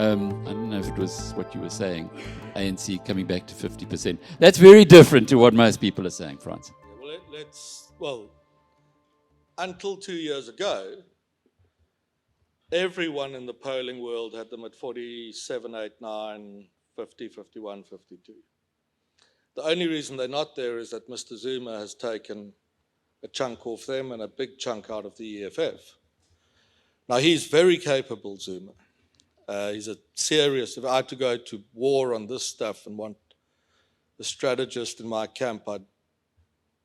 I don't know if it was what you were saying, ANC coming back to 50%. That's very different to what most people are saying, Frans. Well, until 2 years ago, everyone in the polling world had them at 47, 8, 9, 50, 51, 52. The only reason they're not there is that Mr. Zuma has taken a chunk off them and a big chunk out of the EFF. Now, he's very capable, Zuma. He's a serious, if I had to go to war on this stuff and want a strategist in my camp, I'd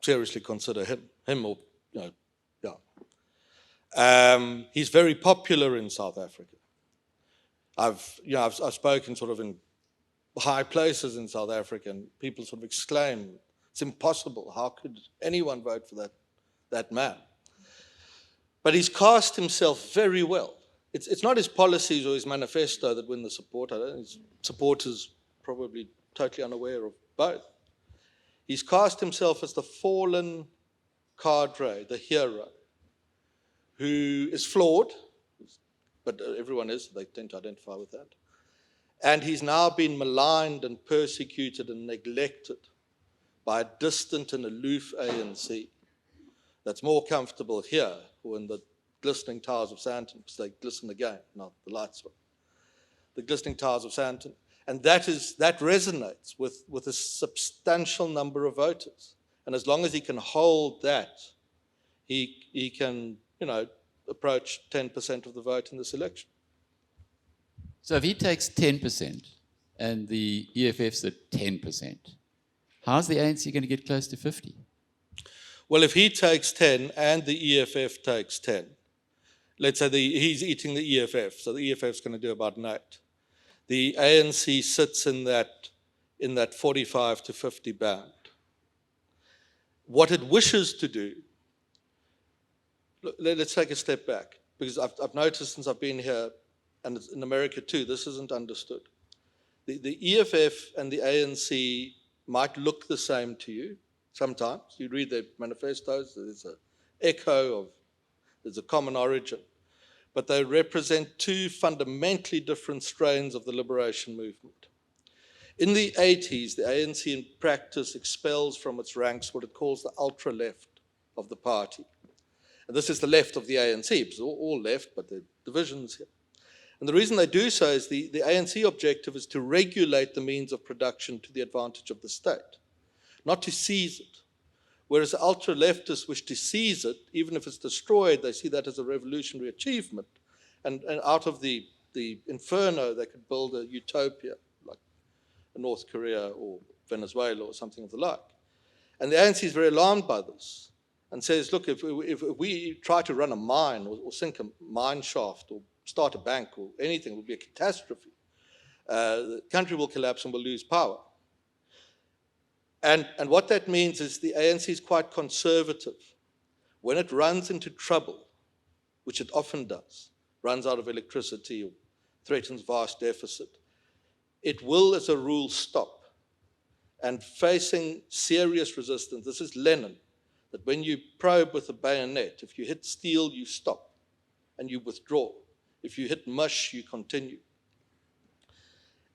seriously consider him or, he's very popular in South Africa. I've spoken sort of in high places in South Africa, and people sort of exclaim, it's impossible. How could anyone vote for that man? But he's cast himself very well. It's not his policies or his manifesto that win the support. His supporters probably totally unaware of both. He's cast himself as the fallen cadre, the hero, who is flawed, but everyone is, they tend to identify with that. And he's now been maligned and persecuted and neglected by a distant and aloof ANC that's more comfortable here or in the glistening towers of Sandton, because they glisten again, not the lights one. The glistening towers of Sandton. And that resonates with a substantial number of voters. And as long as he can hold that, he can, approach 10% of the vote in this election. So if he takes 10% and the EFF's at 10%, how's the ANC going to get close to 50? Well, if he takes 10 and the EFF takes 10, let's say he's eating the EFF, so the EFF's going to do about 8. The ANC sits in that 45 to 50 band. What it wishes to do, let's take a step back, because I've noticed since I've been here, and in America too, this isn't understood. The EFF and the ANC might look the same to you sometimes. You read their manifestos, there's an echo of, there's a common origin. But they represent two fundamentally different strains of the liberation movement. In the 80s, the ANC in practice expels from its ranks what it calls the ultra-left of the party. And this is the left of the ANC. It's all left, but there are divisions here. And the reason they do so is the ANC objective is to regulate the means of production to the advantage of the state, not to seize it. Whereas the ultra-leftists wish to seize it, even if it's destroyed, they see that as a revolutionary achievement. And out of the inferno, they could build a utopia, like North Korea or Venezuela or something of the like. And the ANC is very alarmed by this and says, look, if we try to run a mine or sink a mine shaft or start a bank or anything, it will be a catastrophe. The country will collapse and we'll lose power. And what that means is the ANC is quite conservative. When it runs into trouble, which it often does, runs out of electricity or threatens vast deficit, it will, as a rule, stop. And facing serious resistance, this is Lenin, that when you probe with a bayonet, if you hit steel, you stop and you withdraw. If you hit mush, you continue.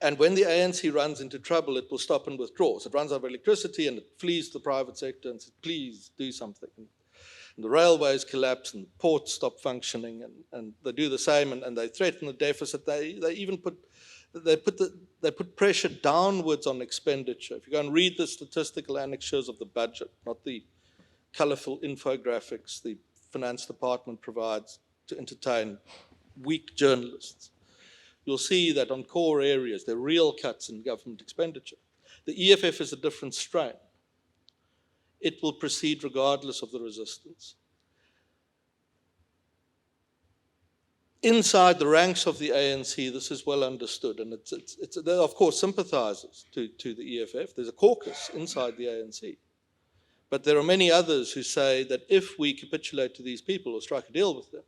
And when the ANC runs into trouble, it will stop and withdraw. So it runs out of electricity and it flees to the private sector and says, please do something. And the railways collapse and the ports stop functioning, and they do the same, and they threaten the deficit. They even put pressure downwards on expenditure. If you go and read the statistical annexures of the budget, not the colorful infographics the finance department provides to entertain weak journalists, you'll see that on core areas, there are real cuts in government expenditure. The EFF is a different strain. It will proceed regardless of the resistance. Inside the ranks of the ANC, this is well understood, and there are, of course, sympathizers to the EFF. There's a caucus inside the ANC. But there are many others who say that if we capitulate to these people or strike a deal with them,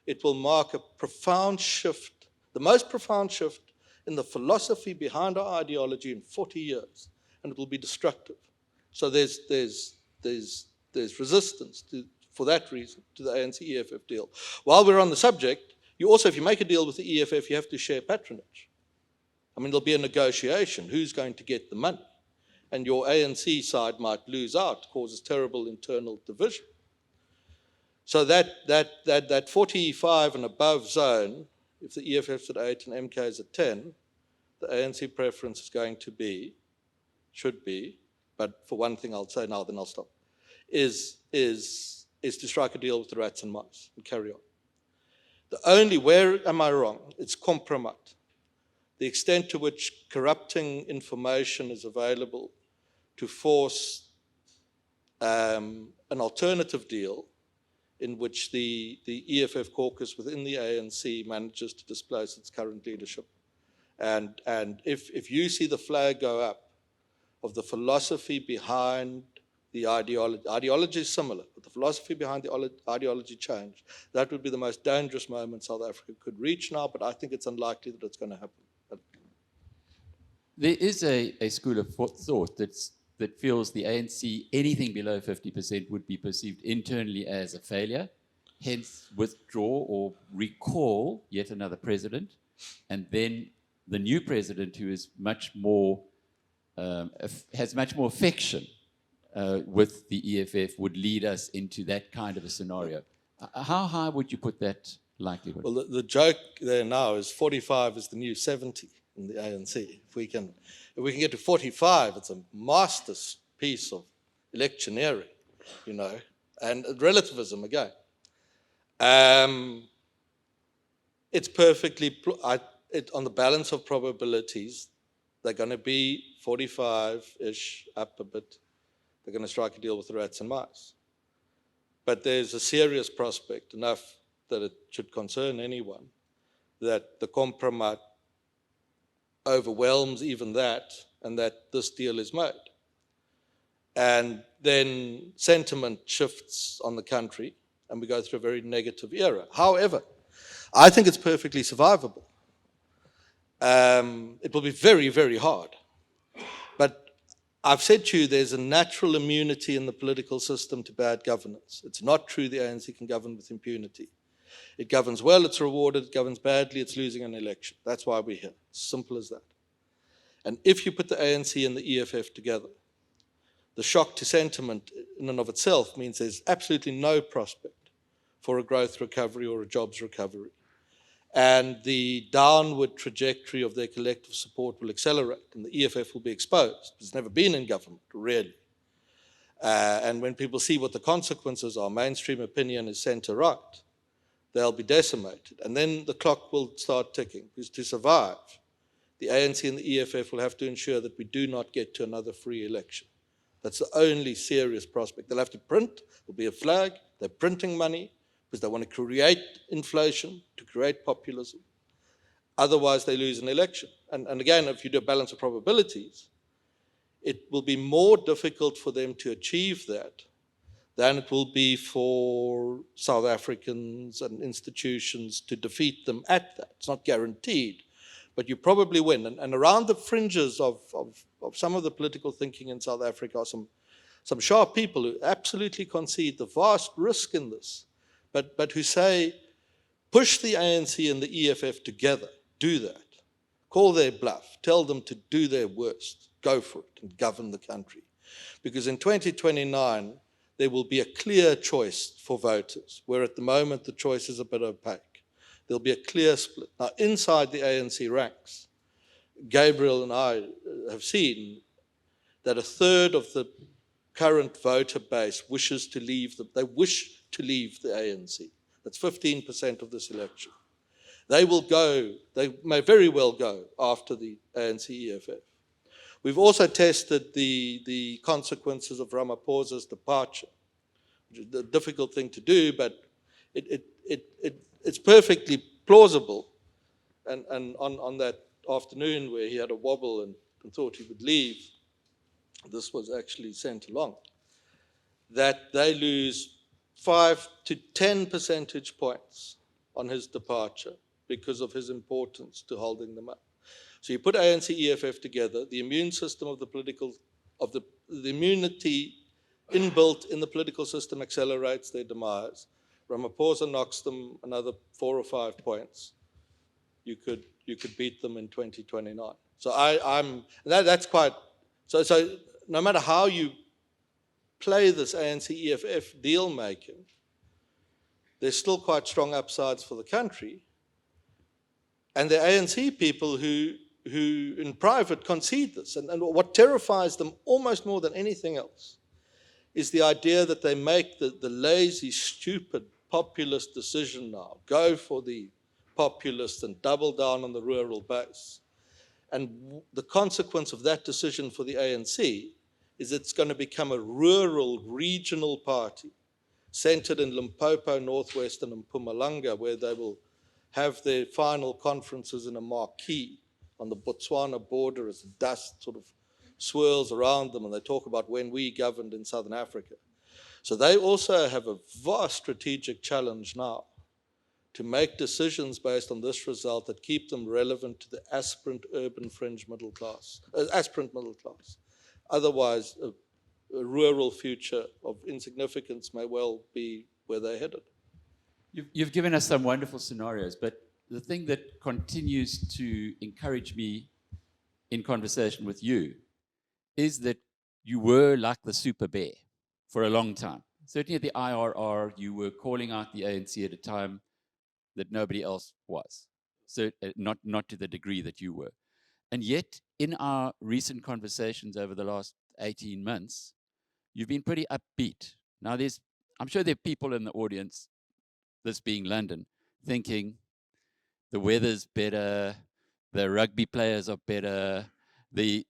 it will mark a profound shift, the most profound shift in the philosophy behind our ideology in 40 years, and it will be destructive. So there's resistance for that reason to the ANC-EFF deal. While we're on the subject, You also, if you make a deal with the EFF, you have to share patronage. I mean, there'll be a negotiation. Who's going to get the money? And your ANC side might lose out, causes terrible internal division. So that 45 and above zone, if the EFF's at 8 and MK is at 10, the ANC preference is going to be, should be, but for one thing I'll say now, then I'll stop, is to strike a deal with the rats and mice and carry on. The only, where am I wrong? It's compromise. The extent to which corrupting information is available to force an alternative deal in which the EFF caucus within the ANC manages to displace its current leadership. And if you see the flag go up of the philosophy behind the ideology is similar, but the philosophy behind the ideology change, that would be the most dangerous moment South Africa could reach now, but I think it's unlikely that it's going to happen. There is a school of thought that feels the ANC, anything below 50% would be perceived internally as a failure, hence withdraw or recall yet another president, and then the new president, who is much more, has much more affection with the EFF, would lead us into that kind of a scenario. How high would you put that likelihood? Well, the joke there now is 45 is the new 70 in the ANC. If we can get to 45, it's a masterpiece of electioneering, you know, and relativism again. It's perfectly, on the balance of probabilities, they're going to be 45-ish, up a bit. They're going to strike a deal with the rats and mice. But there's a serious prospect, enough that it should concern anyone, that the compromise overwhelms even that, and that this deal is made. And then sentiment shifts on the country, and we go through a very negative era. However, I think it's perfectly survivable. It will be very, very hard. But I've said to you, there's a natural immunity in the political system to bad governance. It's not true the ANC can govern with impunity. It governs well, it's rewarded. It governs badly, it's losing an election. That's why we're here. Simple as that. And if you put the ANC and the EFF together, the shock to sentiment in and of itself means there's absolutely no prospect for a growth recovery or a jobs recovery. And the downward trajectory of their collective support will accelerate, and the EFF will be exposed. It's never been in government, really. And when people see what the consequences are, mainstream opinion is centre-right, they'll be decimated. And then the clock will start ticking, because to survive, the ANC and the EFF will have to ensure that we do not get to another free election. That's the only serious prospect. They'll have to print, there'll be a flag, they're printing money, because they want to create inflation, to create populism. Otherwise, they lose an election. And again, if you do a balance of probabilities, it will be more difficult for them to achieve that than it will be for South Africans and institutions to defeat them at that. It's not guaranteed, but you probably win. And around the fringes of some of the political thinking in South Africa are some sharp people who absolutely concede the vast risk in this, but who say, push the ANC and the EFF together, do that. Call their bluff, tell them to do their worst, go for it and govern the country. Because in 2029, there will be a clear choice for voters, where at the moment the choice is a bit opaque. There'll be a clear split. Now, inside the ANC ranks, Gabriel and I have seen that a third of the current voter base wishes to leave they wish to leave the ANC. That's 15% of this election. They will go, they may very well go after the ANC EFF. We've also tested the consequences of Ramaphosa's departure, which is a difficult thing to do, but it's perfectly plausible. And on that afternoon where he had a wobble and thought he would leave, this was actually sent along, that they lose 5 to 10 percentage points on his departure because of his importance to holding them up. So you put ANC EFF together, the immune system of the immunity inbuilt in the political system accelerates their demise. Ramaphosa knocks them another 4 or 5 points, you could beat them in 2029. So that's quite, so no matter how you play this ANC EFF deal making, there's still quite strong upsides for the country. And the ANC people who in private concede this. And what terrifies them almost more than anything else is the idea that they make the lazy, stupid, populist decision now, go for the populist and double down on the rural base. And the consequence of that decision for the ANC is it's going to become a rural, regional party centered in Limpopo, Northwestern, and Mpumalanga, where they will have their final conferences in a marquee on the Botswana border as the dust sort of swirls around them, and they talk about when we governed in Southern Africa. So they also have a vast strategic challenge now to make decisions based on this result that keep them relevant to the aspirant urban fringe middle class, aspirant middle class. Otherwise, a rural future of insignificance may well be where they're headed. You've given us some wonderful scenarios, but the thing that continues to encourage me in conversation with you is that you were like the super bear for a long time. Certainly at the IRR, you were calling out the ANC at a time that nobody else was. So not to the degree that you were. And yet, in our recent conversations over the last 18 months, you've been pretty upbeat. Now, I'm sure there are people in the audience, this being London, thinking the weather's better, the rugby players are better, the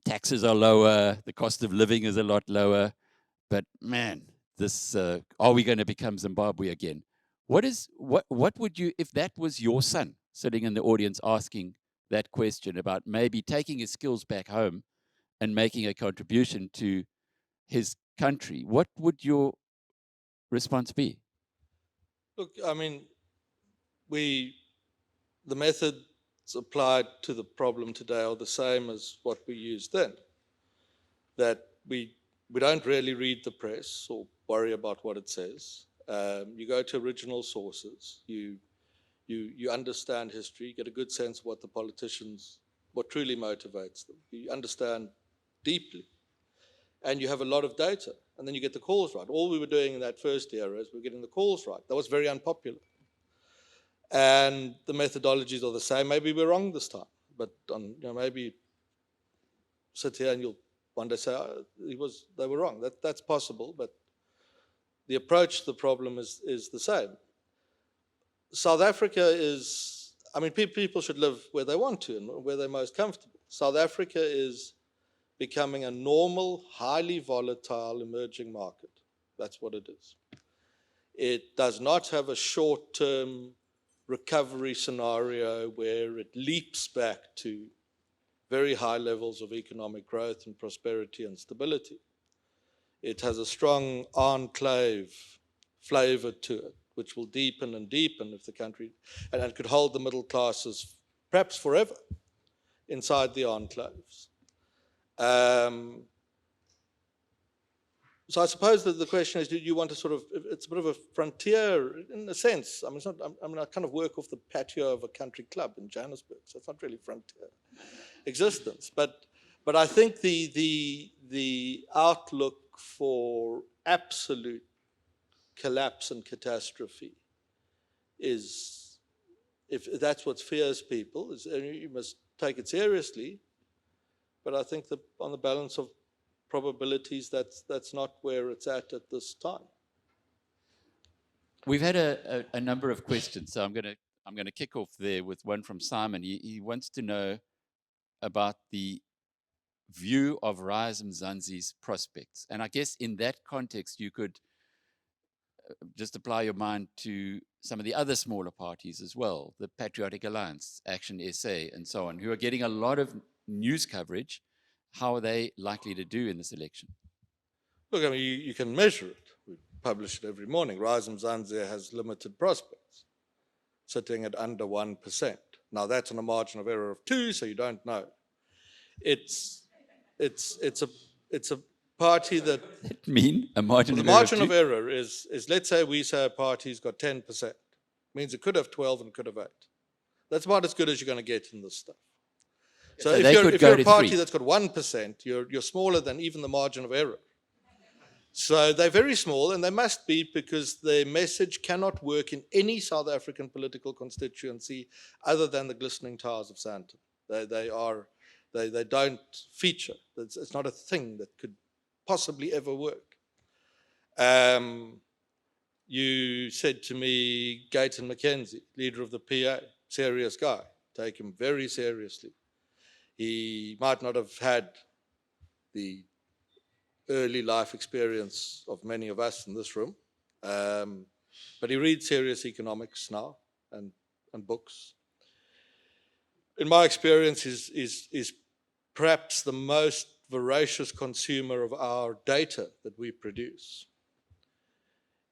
taxes are lower, the cost of living is a lot lower. But man, are we going to become Zimbabwe again? What would you, if that was your son sitting in the audience asking that question about maybe taking his skills back home and making a contribution to his country, what would your response be? Look, I mean, the methods applied to the problem today are the same as what we used then. That we don't really read the press or worry about what it says. You go to original sources. You understand history. You get a good sense of what the politicians, what truly motivates them. You understand deeply. And you have a lot of data. And then you get the calls right. All we were doing in that first era is we were getting the calls right. That was very unpopular. And the methodologies are the same. Maybe we're wrong this time. But maybe sit here and you'll one day say, they were wrong. That's possible, but the approach to the problem is the same. South Africa is, I mean, people should live where they want to and where they're most comfortable. South Africa is becoming a normal, highly volatile emerging market. That's what it is. It does not have a short-term recovery scenario where it leaps back to very high levels of economic growth and prosperity and stability. It has a strong enclave flavor to it, which will deepen and deepen if the country, and it could hold the middle classes perhaps forever inside the enclaves. So I suppose that the question is, do you want to sort of, it's a bit of a frontier in a sense. I mean, I kind of work off the patio of a country club in Johannesburg, so it's not really frontier existence. But I think the outlook for absolute collapse and catastrophe is, if that's what fears people, is you must take it seriously. But I think that on the balance of probabilities, that's not where it's at this time. We've had a number of questions, so I'm going to kick off there with one from Simon. He wants to know about the view of Rise Mzansi's prospects, and I guess in that context you could just apply your mind to some of the other smaller parties as well, the Patriotic Alliance, Action SA, and so on, who are getting a lot of news coverage. How are they likely to do in this election? Look, I mean, you can measure it. We publish it every morning. Rise Mzansi has limited prospects, sitting at under 1%. Now, that's on a margin of error of 2, so you don't know. It's a party that That mean a margin the of margin error of error is, let's say we say a party's got 10%. Means it could have 12 and could have 8. That's about as good as you're going to get in this stuff. So, So if they you're, could if go you're a to party 3. that's got 1%, you're smaller than even the margin of error. So they're very small, and they must be, because their message cannot work in any South African political constituency other than the glistening towers of Sandton. They don't feature. It's not a thing that could possibly ever work. You said to me, Gayton McKenzie, leader of the PA, serious guy, take him very seriously. He might not have had the early life experience of many of us in this room, but he reads serious economics now and books. In my experience, is perhaps the most voracious consumer of our data that we produce.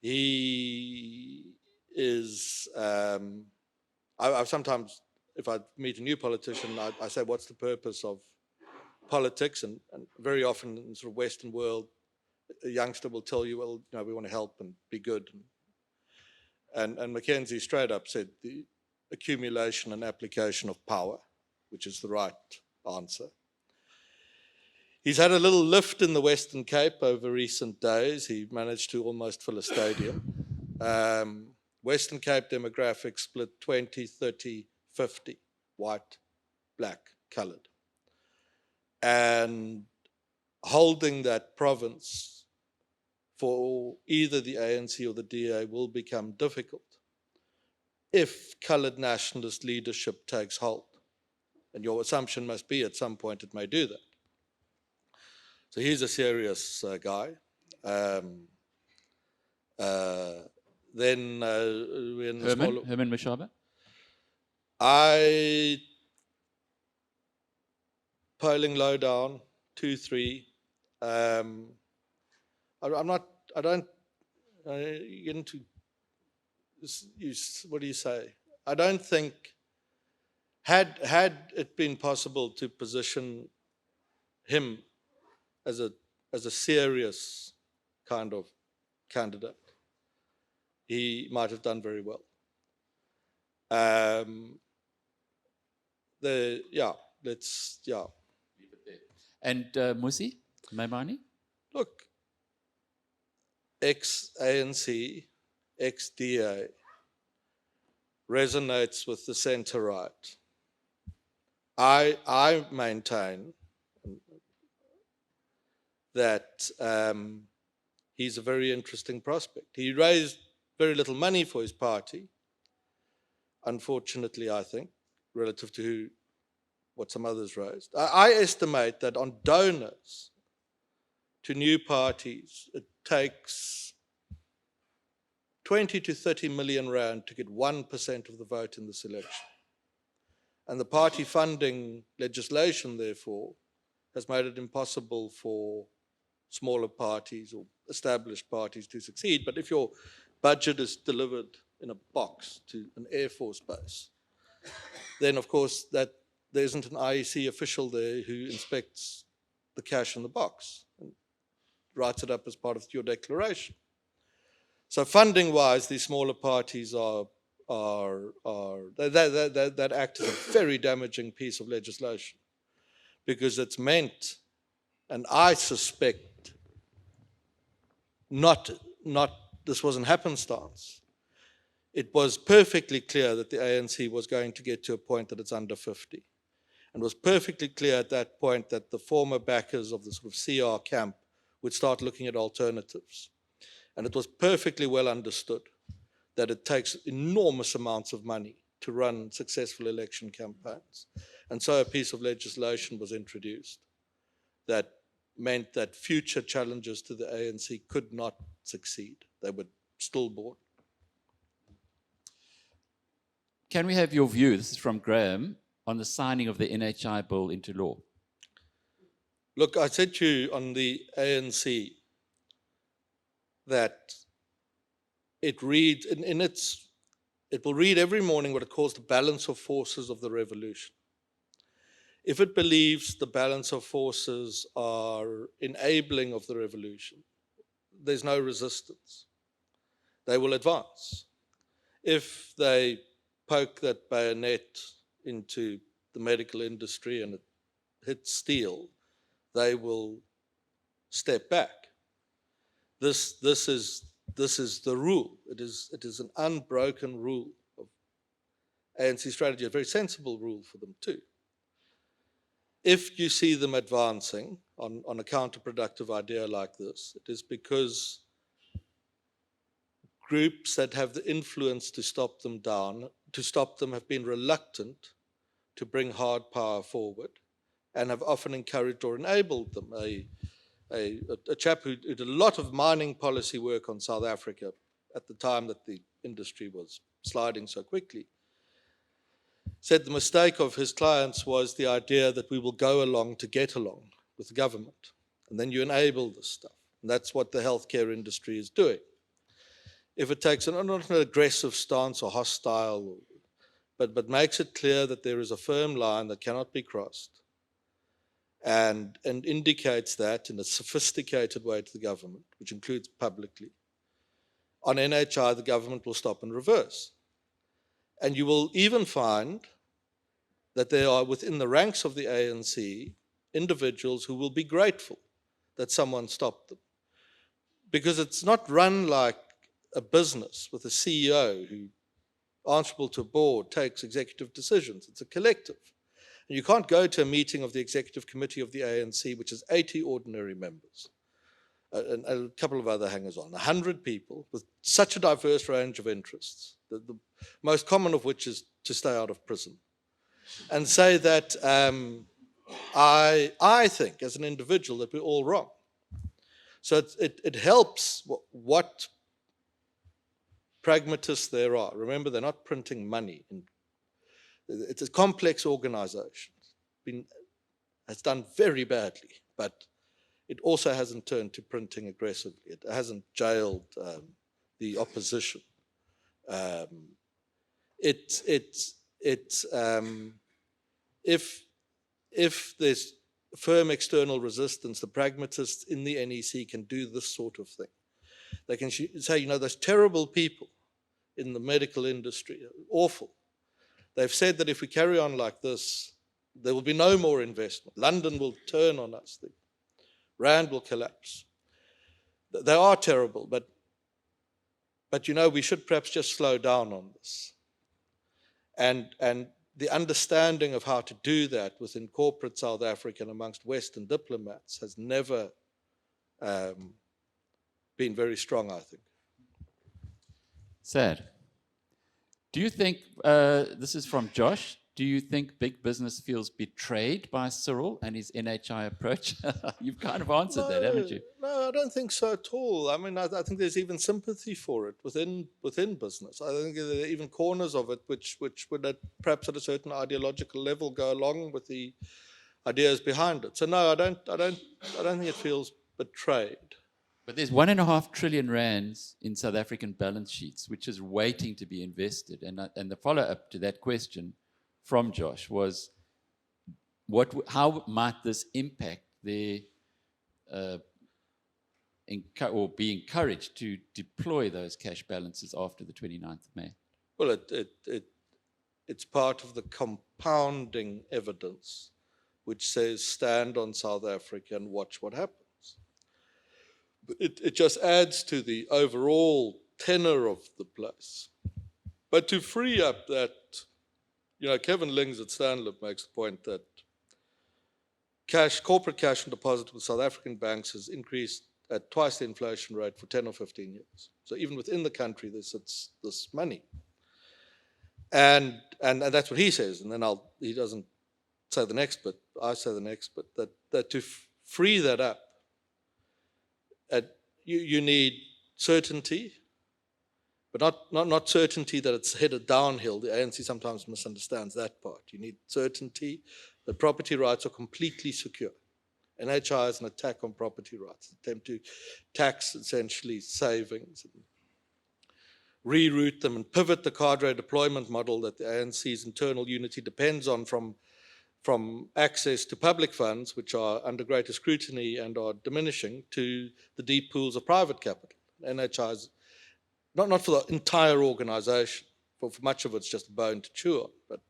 He is, I sometimes, if I meet a new politician, I say, what's the purpose of politics? And very often in the sort of Western world, a youngster will tell you, well, we want to help and be good. And Mackenzie straight up said the accumulation and application of power, which is the right answer. He's had a little lift in the Western Cape over recent days. He managed to almost fill a stadium. Western Cape demographic split 20, 30, 50, white, black, coloured. And holding that province for either the ANC or the DA will become difficult if coloured nationalist leadership takes hold. And your assumption must be at some point it may do that. So he's a serious guy. Then we're in the Herman Mashaba? Polling low down, 2-3. I don't get into, what do you say? I don't think, had it been possible to position him as a serious kind of candidate, he might have done very well. And Musi Maimani? Look, ex-ANC, ex-DA resonates with the centre-right. I maintain that he's a very interesting prospect. He raised very little money for his party, unfortunately, I think, relative to what some others raised. I estimate that on donors to new parties, it takes 20 to 30 million rand to get 1% of the vote in this election. And the party funding legislation, therefore, has made it impossible for smaller parties or established parties to succeed. But if your budget is delivered in a box to an Air Force base, then of course that there isn't an IEC official there who inspects the cash in the box and writes it up as part of your declaration. So funding-wise, these smaller parties that act as a very damaging piece of legislation, because it's meant, and I suspect not this wasn't happenstance. It was perfectly clear that the ANC was going to get to a point that it's under 50. And it was perfectly clear at that point that the former backers of the sort of CR camp would start looking at alternatives. And it was perfectly well understood that it takes enormous amounts of money to run successful election campaigns. And so a piece of legislation was introduced that meant that future challenges to the ANC could not succeed. They were stillborn. Can we have your view, this is from Graham, on the signing of the NHI bill into law? Look, I said to you on the ANC that it reads, it will read every morning what it calls the balance of forces of the revolution. if it believes the balance of forces are enabling of the revolution, there's no resistance. They will advance. If they poke that bayonet into the medical industry and it hits steel, they will step back. This is the rule. It is an unbroken rule of ANC strategy, a very sensible rule for them too. If you see them advancing on a counterproductive idea like this, it is because groups that have the influence to stop them have been reluctant to bring hard power forward and have often encouraged or enabled them. A chap who did a lot of mining policy work on South Africa at the time that the industry was sliding so quickly, said the mistake of his clients was the idea that we will go along to get along with the government. And then you enable this stuff. And that's what the healthcare industry is doing. If it takes not an aggressive stance or hostile, but makes it clear that there is a firm line that cannot be crossed, and indicates that in a sophisticated way to the government, which includes publicly, on NHI the government will stop and reverse. And you will even find that there are within the ranks of the ANC individuals who will be grateful that someone stopped them. Because it's not run like a business with a CEO who, answerable to a board, takes executive decisions. It's a collective. And you can't go to a meeting of the executive committee of the ANC, which is 80 ordinary members, and a couple of other hangers-on, 100 people with such a diverse range of interests, the most common of which is to stay out of prison, and say that I think as an individual that we're all wrong. So it helps what pragmatists there are. Remember, they're not printing money. It's a complex organization. It's done very badly, but it also hasn't turned to printing aggressively. It hasn't jailed the opposition. If there's firm external resistance, the pragmatists in the NEC can do this sort of thing. They can say, those terrible people in the medical industry are awful. They've said that if we carry on like this, there will be no more investment. London will turn on us. The Rand will collapse. They are terrible, but we should perhaps just slow down on this. And the understanding of how to do that within corporate South Africa and amongst Western diplomats has never been very strong, I think. Sad. Do you think, this is from Josh, do you think big business feels betrayed by Cyril and his NHI approach? You've kind of answered that, haven't you? No, I don't think so at all. I mean, I think there's even sympathy for it within business. I think there are even corners of it which would perhaps at a certain ideological level go along with the ideas behind it. So no, I don't think it feels betrayed. But there's 1.5 trillion rands in South African balance sheets, which is waiting to be invested. And the follow-up to that question from Josh was, how might this impact their, or be encouraged to deploy those cash balances after the 29th of May? Well, it's part of the compounding evidence which says stand on South Africa and watch what happens. It just adds to the overall tenor of the place. But to free up that, Kevin Lings at Stanlip makes the point that corporate cash and deposit with South African banks has increased at twice the inflation rate for 10 or 15 years. So even within the country, there's this money. And that's what he says. And then he doesn't say the next bit, I say the next bit, that to free that up, you need certainty, but not certainty that it's headed downhill. The ANC sometimes misunderstands that part. You need certainty that property rights are completely secure. NHI is an attack on property rights, attempt to tax essentially savings, and reroute them and pivot the cadre deployment model that the ANC's internal unity depends on from from access to public funds, which are under greater scrutiny and are diminishing, to the deep pools of private capital. NHI is not for the entire organisation, for much of it's just a bone to chew on, but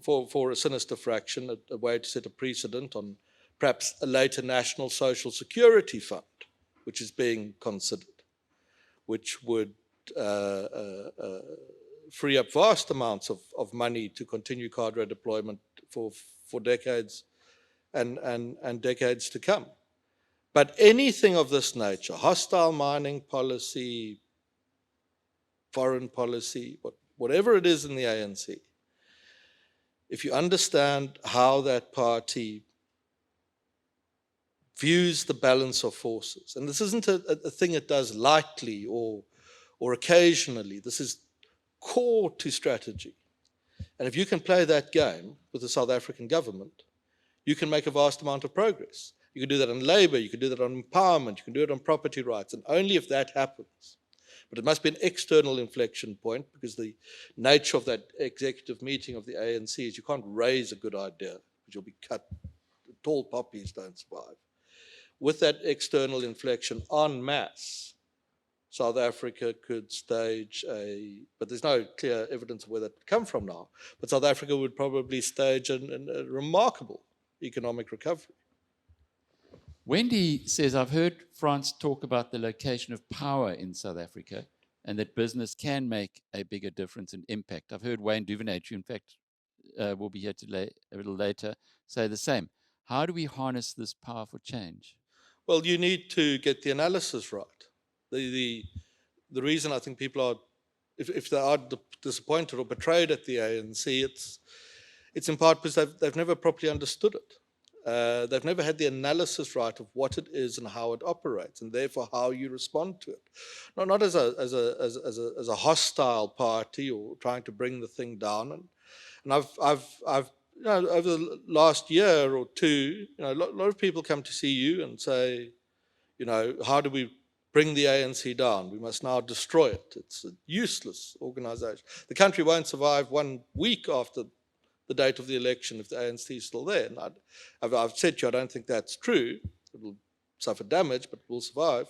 for a sinister fraction, a way to set a precedent on perhaps a later national social security fund, which is being considered, which would free up vast amounts of money to continue cadre deployment for decades and decades to come. But anything of this nature, hostile mining policy, foreign policy, whatever it is in the ANC, if you understand how that party views the balance of forces, and this isn't a thing it does lightly or occasionally, this is core to strategy. And if you can play that game with the South African government, you can make a vast amount of progress. You can do that on labour, you can do that on empowerment, you can do it on property rights, and only if that happens. But it must be an external inflection point, because the nature of that executive meeting of the ANC is you can't raise a good idea, because you'll be cut. Tall poppies don't survive. With that external inflection en masse, South Africa could stage but there's no clear evidence of where that would come from now, but South Africa would probably stage a remarkable economic recovery. Wendy says, I've heard Frans talk about the location of power in South Africa and that business can make a bigger difference and impact. I've heard Wayne Duvenet, who in fact will be here today, a little later, say the same. How do we harness this power for change? Well, you need to get the analysis right. The reason I think people are, if they are disappointed or betrayed at the ANC, it's in part because they've never properly understood it. They've never had the analysis right of what it is and how it operates, and therefore how you respond to it. Not as a hostile party or trying to bring the thing down. And I've over the last year or two, a lot of people come to see you and say, how do we bring the ANC down? We must now destroy it. It's a useless organisation. The country won't survive 1 week after the date of the election if the ANC is still there. And I've said to you, I don't think that's true. It will suffer damage, but it will survive.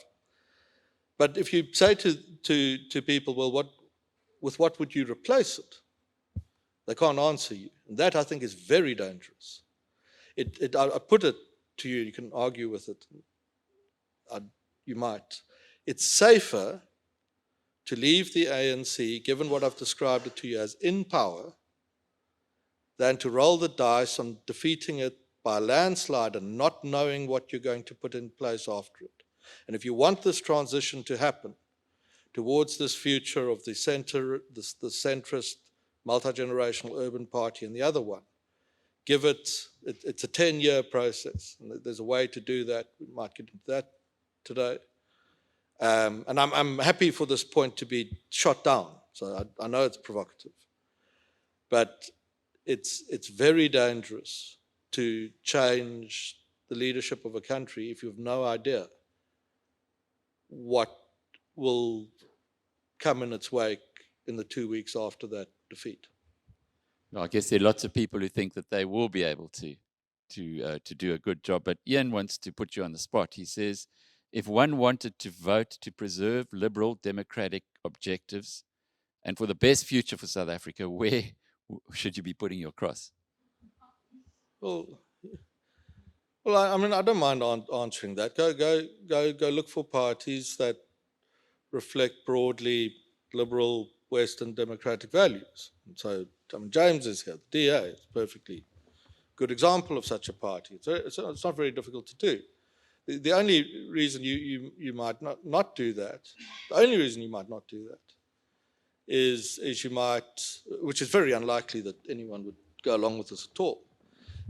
But if you say to people, well, with what would you replace it? They can't answer you. And that, I think, is very dangerous. I put it to you, you can argue with it. You might. It's safer to leave the ANC, given what I've described it to you as in power, than to roll the dice on defeating it by a landslide and not knowing what you're going to put in place after it. And if you want this transition to happen towards this future of the centrist, multi-generational urban party and the other one, give it's a 10-year process. And there's a way to do that. We might get into that today. And I'm happy for this point to be shot down. So I know it's provocative. But it's very dangerous to change the leadership of a country if you have no idea what will come in its wake in the 2 weeks after that defeat. Well, I guess there are lots of people who think that they will be able to do a good job. But Ian wants to put you on the spot. He says, if one wanted to vote to preserve liberal democratic objectives and for the best future for South Africa, where should you be putting your cross? Well, I mean, I don't mind answering that. Go look for parties that reflect broadly liberal Western democratic values. And so, I mean, James is here. The DA is a perfectly good example of such a party. It's not very difficult to do. The only reason you might not do that, is you might, which is very unlikely that anyone would go along with this at all,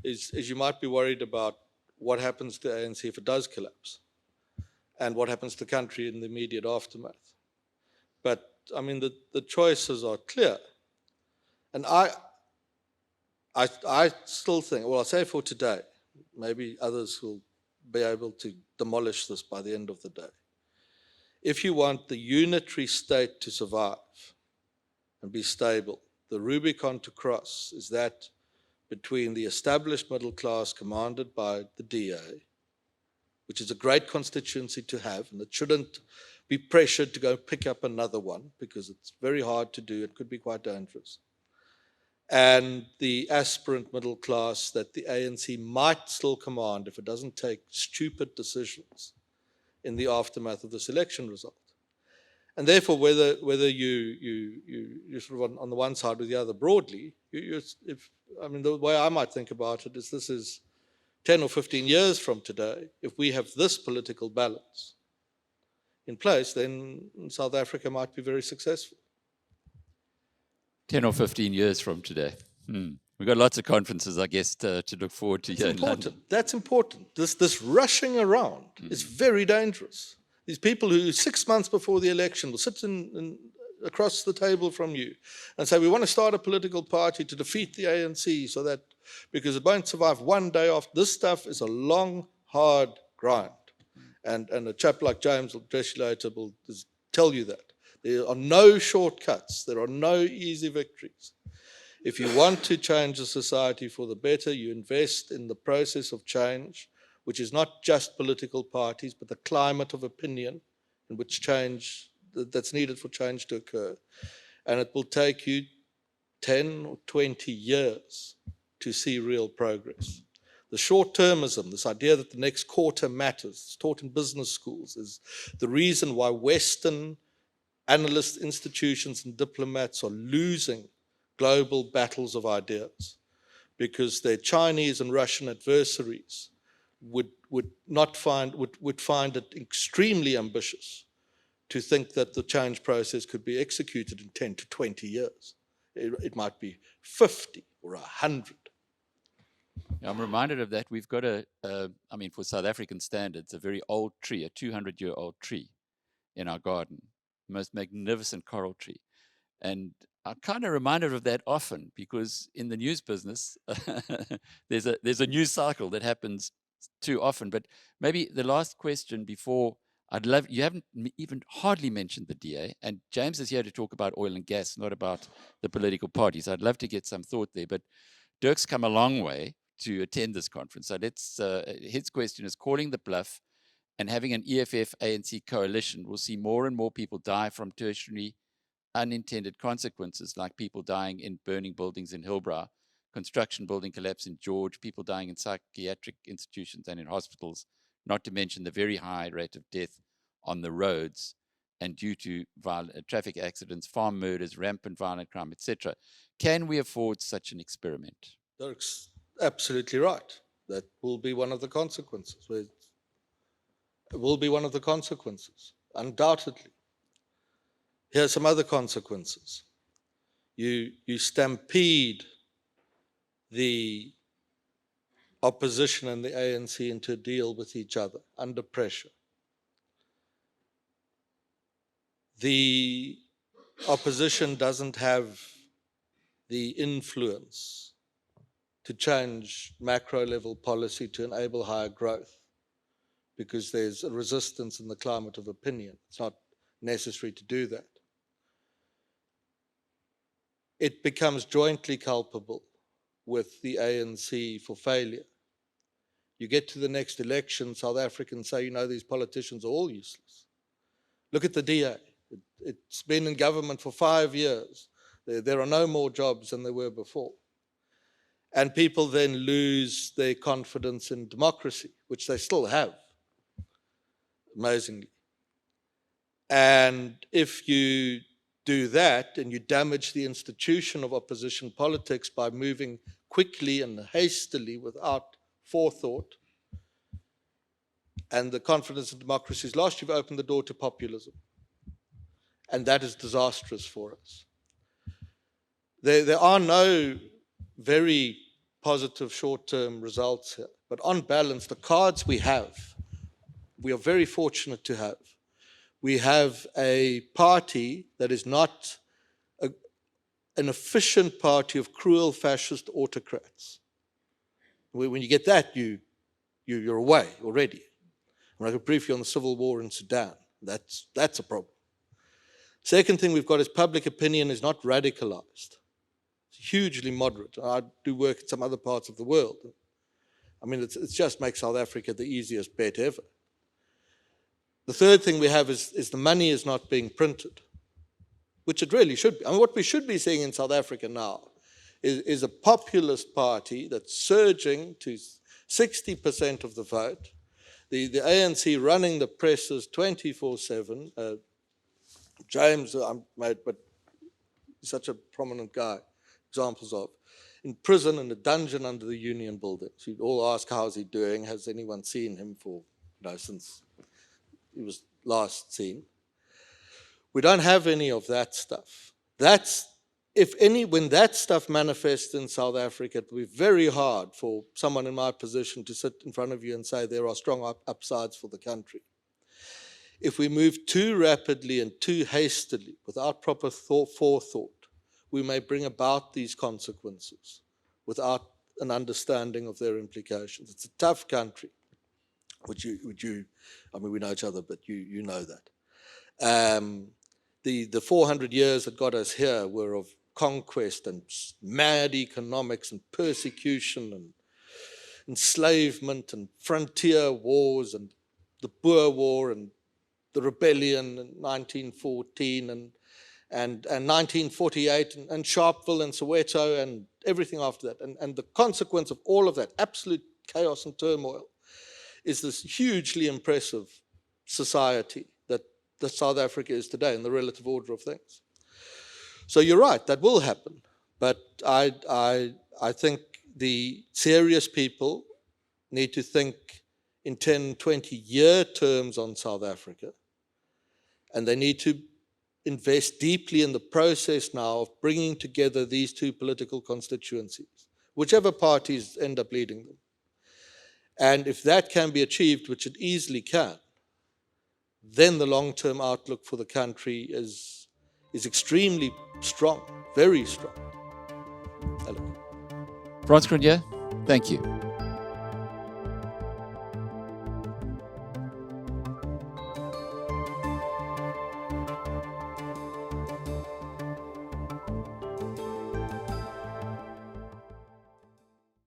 is you might be worried about what happens to the ANC if it does collapse, and what happens to the country in the immediate aftermath. But, I mean, the choices are clear. And I still think, well, I'll say for today, maybe others will be able to demolish this by the end of the day. If you want the unitary state to survive and be stable, the Rubicon to cross is that between the established middle class commanded by the DA, which is a great constituency to have, and it shouldn't be pressured to go pick up another one because it's very hard to do. It could be quite dangerous. And the aspirant middle class that the ANC might still command if it doesn't take stupid decisions in the aftermath of this election result. And therefore, whether you're sort of on the one side or the other broadly, the way I might think about it is this is 10 or 15 years from today, if we have this political balance in place, then South Africa might be very successful. 10 or 15 years from today. We've got lots of conferences, I guess, to look forward to here in London. That's important. This rushing around is very dangerous. These people who 6 months before the election will sit across the table from you and say, we want to start a political party to defeat the ANC so that, because it won't survive one day off. This stuff is a long, hard grind. And a chap like James will address you later will tell you that. There are no shortcuts. There are no easy victories. If you want to change the society for the better, you invest in the process of change, which is not just political parties, but the climate of opinion in which change, that's needed for change to occur. And it will take you 10 or 20 years to see real progress. The short-termism, this idea that the next quarter matters, it's taught in business schools, is the reason why Western analyst institutions and diplomats are losing global battles of ideas, because their Chinese and Russian adversaries would find it extremely ambitious to think that the change process could be executed in 10 to 20 years. It might be 50 or 100. I'm reminded of that. We've got for South African standards, a very old tree, a 200-year-old tree in our garden, most magnificent coral tree. And I'm kind of reminded of that often, because in the news business, there's a news cycle that happens too often. But maybe the last question before, you haven't even hardly mentioned the DA, and James is here to talk about oil and gas, not about the political parties. I'd love to get some thought there, but Dirk's come a long way to attend this conference. So his question is, calling the bluff and having an EFF ANC coalition will see more and more people die from tertiary unintended consequences, like people dying in burning buildings in Hillbrow, construction building collapse in George, people dying in psychiatric institutions and in hospitals, not to mention the very high rate of death on the roads and due to traffic accidents, farm murders, rampant violent crime, etc. Can we afford such an experiment? Dirk's absolutely right. That will be one of the consequences. It will be one of the consequences, undoubtedly. Here are some other consequences. You stampede the opposition and the ANC into a deal with each other under pressure. The opposition doesn't have the influence to change macro level policy to enable higher growth, because there's a resistance in the climate of opinion. It's not necessary to do that. It becomes jointly culpable with the ANC for failure. You get to the next election, South Africans say, these politicians are all useless. Look at the DA. It's been in government for 5 years. There are no more jobs than there were before. And people then lose their confidence in democracy, which they still have, amazingly. And if you do that and you damage the institution of opposition politics by moving quickly and hastily without forethought, and the confidence in democracy is lost, you've opened the door to populism. And that is disastrous for us. There are no very positive short-term results here, but on balance, the cards we are very fortunate to have. We have a party that is not an efficient party of cruel fascist autocrats. When you get that, you're away already. And I could brief you on the civil war in Sudan. That's a problem. Second thing we've got is public opinion is not radicalized. It's hugely moderate. I do work in some other parts of the world. I mean, it just makes South Africa the easiest bet ever. The third thing we have is the money is not being printed, which it really should be. I mean, what we should be seeing in South Africa now is a populist party that's surging to 60% of the vote. The ANC running the presses 24/7. James, but he's such a prominent guy, examples of. In prison, in a dungeon under the Union building. So you'd all ask, how's he doing? Has anyone seen him since he was last seen? We don't have any of that stuff. When that stuff manifests in South Africa, it will be very hard for someone in my position to sit in front of you and say there are strong upsides for the country. If we move too rapidly and too hastily, without proper forethought, we may bring about these consequences without an understanding of their implications. It's a tough country, which I mean, we know each other, but you know that. The 400 years that got us here were of conquest and mad economics and persecution and enslavement and frontier wars and the Boer War and the rebellion in 1914 and 1948 and Sharpeville and Soweto and everything after that. And the consequence of all of that, absolute chaos and turmoil, is this hugely impressive society that South Africa is today in the relative order of things. So you're right, that will happen. But I think the serious people need to think in 10, 20-year terms on South Africa. And they need to invest deeply in the process now of bringing together these two political constituencies, whichever parties end up leading them. And if that can be achieved, which it easily can, then the long-term outlook for the country is extremely strong, very strong. Hello. Frans Cronje, thank you.